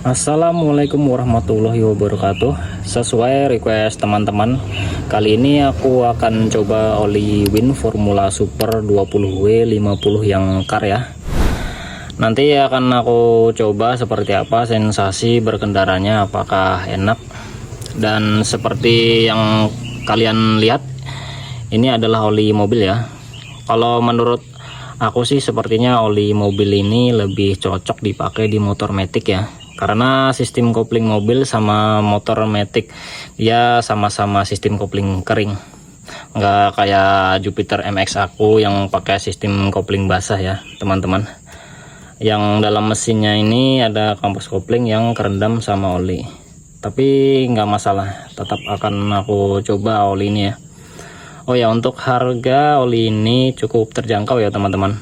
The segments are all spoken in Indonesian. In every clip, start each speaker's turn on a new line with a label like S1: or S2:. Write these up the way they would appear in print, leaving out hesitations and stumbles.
S1: Assalamualaikum warahmatullahi wabarakatuh. Sesuai request teman-teman, kali ini aku akan coba oli Win Formula Super 20W50 yang car ya. Nanti akan aku coba seperti apa sensasi berkendaranya, apakah enak. Dan seperti yang kalian lihat, ini adalah oli mobil ya. Kalau menurut aku sih sepertinya oli mobil ini lebih cocok dipakai di motor matic ya, karena sistem kopling mobil sama motor matic dia sama-sama sistem kopling kering, nggak kayak Jupiter MX aku yang pakai sistem kopling basah ya teman-teman. Yang dalam mesinnya ini ada kampus kopling yang kerendam sama oli, tapi nggak masalah, tetap akan aku coba oli ini ya. Oh ya, untuk harga oli ini cukup terjangkau ya teman-teman.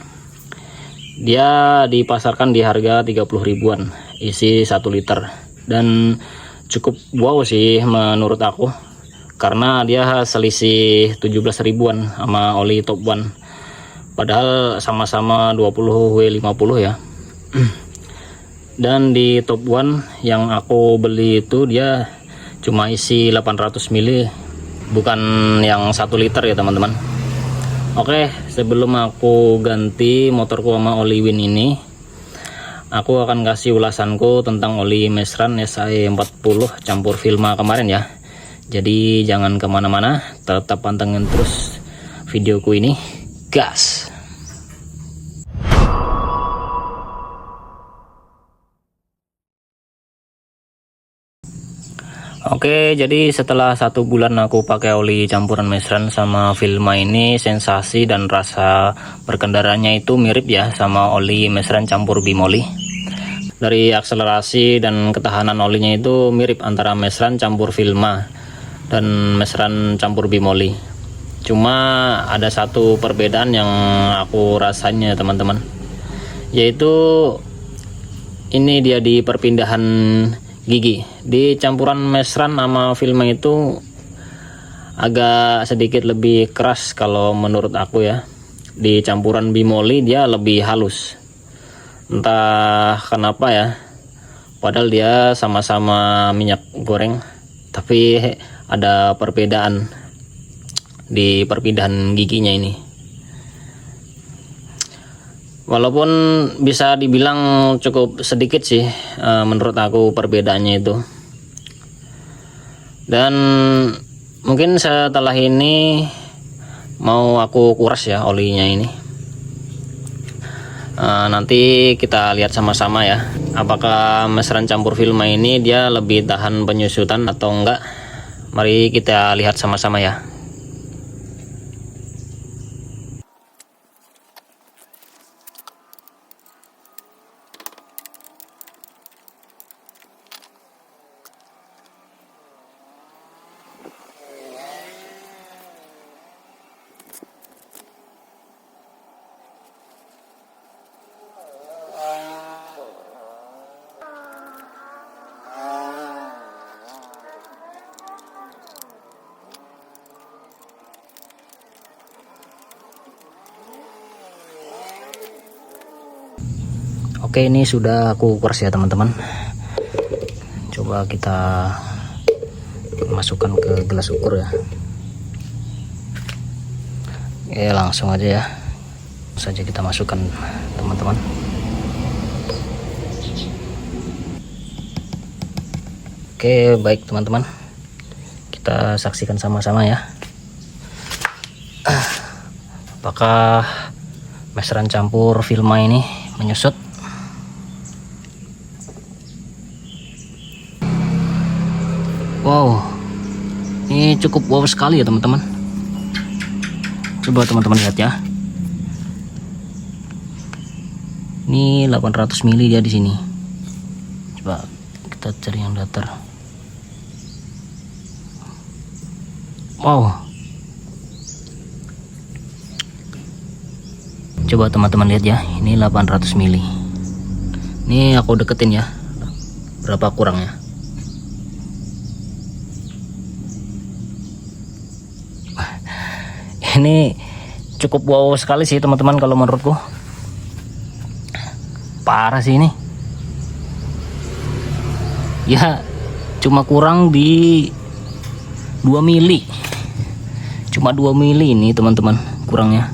S1: Dia dipasarkan di harga 30 ribuan, isi 1 liter. Dan cukup wow sih menurut aku, karena dia selisih 17 ribuan sama oli Top One. Padahal sama-sama 20W50 ya. Dan di Top One yang aku beli itu dia cuma isi 800 ml, bukan yang 1 liter ya teman-teman. Oke, sebelum aku ganti motorku sama oli Win ini, aku akan kasih ulasanku tentang oli Mesran SAE 40 campur Vilma kemarin ya. Jadi jangan kemana-mana, tetap pantengin terus videoku ini. Gas! Oke, jadi setelah 1 bulan aku pakai oli campuran Mesran sama Vilma ini, sensasi dan rasa berkendaranya itu mirip ya sama oli Mesran campur Bimoli. Dari akselerasi dan ketahanan olinya itu mirip antara Mesran campur Vilma dan Mesran campur Bimoli. Cuma ada satu perbedaan yang aku rasanya teman-teman, yaitu ini dia di perpindahan gigi. Di campuran Mesran sama Vilma itu agak sedikit lebih keras kalau menurut aku ya. Di campuran Bimoli dia lebih halus, entah kenapa ya, padahal dia sama-sama minyak goreng, tapi ada perbedaan di perpindahan giginya ini. Walaupun bisa dibilang cukup sedikit sih menurut aku perbedaannya itu. Dan mungkin setelah ini mau aku kuras ya olinya ini. Nanti kita lihat sama-sama ya, apakah Mesran campur Vilma ini dia lebih tahan penyusutan atau enggak. Mari kita lihat sama-sama ya. Oke, ini sudah aku kuras ya teman-teman. Coba kita masukkan ke gelas ukur ya. Oke, langsung aja ya, saja kita masukkan teman-teman. Oke, baik teman-teman, kita saksikan sama-sama ya, apakah Mesran campur Vilma ini menyusut. Wow, ini cukup wow sekali ya teman-teman. Coba teman-teman lihat ya. Ini 800 ml dia di sini. Coba kita cari yang datar. Wow. Coba teman-teman lihat ya, ini 800 ml. Ini aku deketin ya, berapa kurangnya. Ini cukup wow sekali sih teman-teman kalau menurutku. Parah sih ini. ya cuma kurang di 2 mili, cuma 2 mili ini teman-teman kurangnya.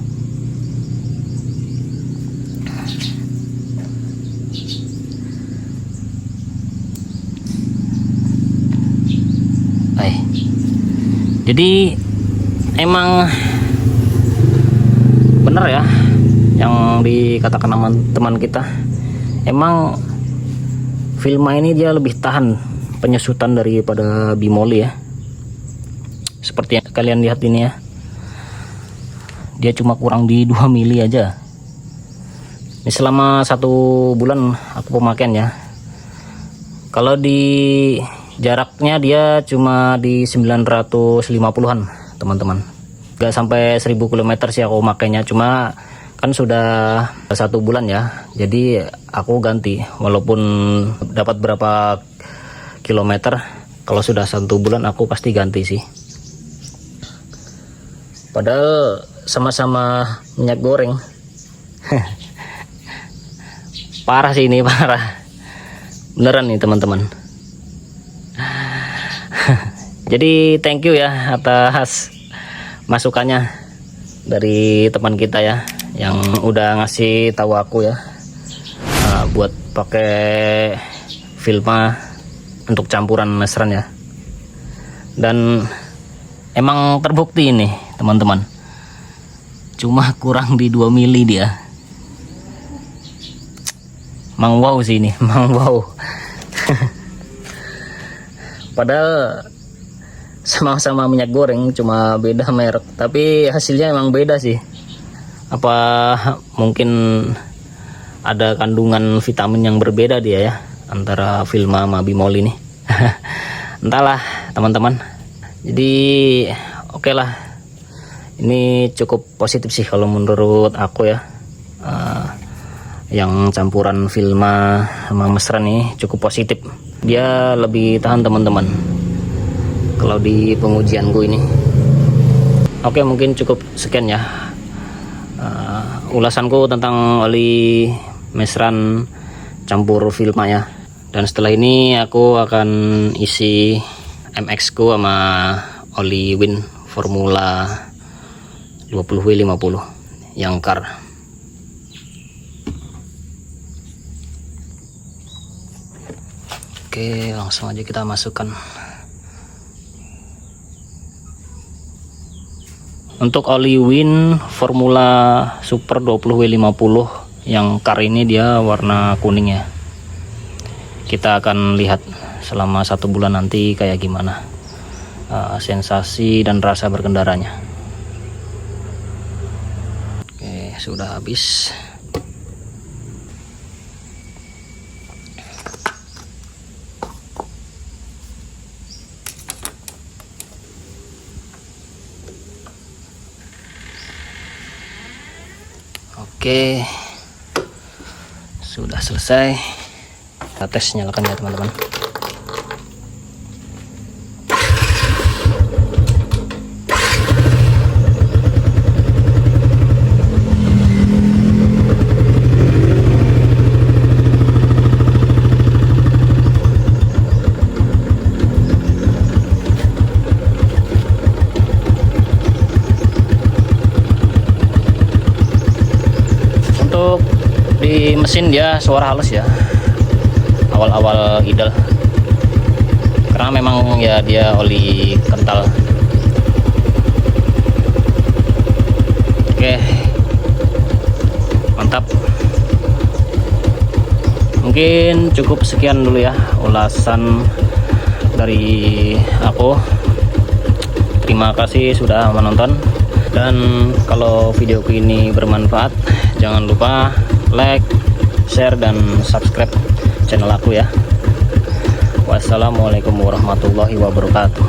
S1: Jadi emang bener ya yang dikatakan teman kita, emang Filma ini dia lebih tahan penyusutan daripada bimoli ya. Seperti yang kalian lihat ini ya, dia cuma kurang di 2 mili aja. Ini selama 1 bulan aku pemakaian ya. Kalau di jaraknya dia cuma di 950-an teman-teman, gak sampai 1000 km sih aku makainya. Cuma kan sudah 1 bulan ya, jadi aku ganti walaupun dapat berapa kilometer. Kalau sudah 1 bulan aku pasti ganti sih. Padahal sama-sama minyak goreng. Parah sih ini, parah beneran nih teman-teman. Jadi thank you ya atas masukannya dari teman kita ya, yang udah ngasih tahu aku ya, buat pakai Filma untuk campuran mesran ya. Dan emang terbukti ini teman-teman, cuma kurang di 2 mili dia. Mang wow sih ini, mang wow. Padahal sama-sama minyak goreng, cuma beda merek, tapi hasilnya emang beda sih. Apa mungkin ada kandungan vitamin yang berbeda dia ya, antara Filma sama bimoli ini. Entahlah teman-teman. Jadi oke lah, ini cukup positif sih kalau menurut aku ya. Yang campuran Filma sama mesran ini cukup positif, dia lebih tahan teman-teman kalau di pengujianku ini. Oke, mungkin cukup sekian ya ulasanku tentang oli mesran campur Filma ya. Dan setelah ini aku akan isi MX ku sama oli Win Formula 20W50 yang car. Oke, langsung aja kita masukkan. Untuk oli Win Formula Super 20W50 yang car ini dia warna kuning ya. Kita akan lihat selama 1 bulan nanti kayak gimana sensasi dan rasa berkendaranya. Oke, sudah habis. Oke, sudah selesai. Kita tes, nyalakan ya teman-teman. Di mesin dia suara halus ya, awal-awal idle, karena memang ya dia oli kental. Oke, mantap. Mungkin cukup sekian dulu ya ulasan dari aku. Terima kasih sudah menonton, dan kalau videoku ini bermanfaat, jangan lupa like, share, dan subscribe channel aku ya. Wassalamualaikum warahmatullahi wabarakatuh.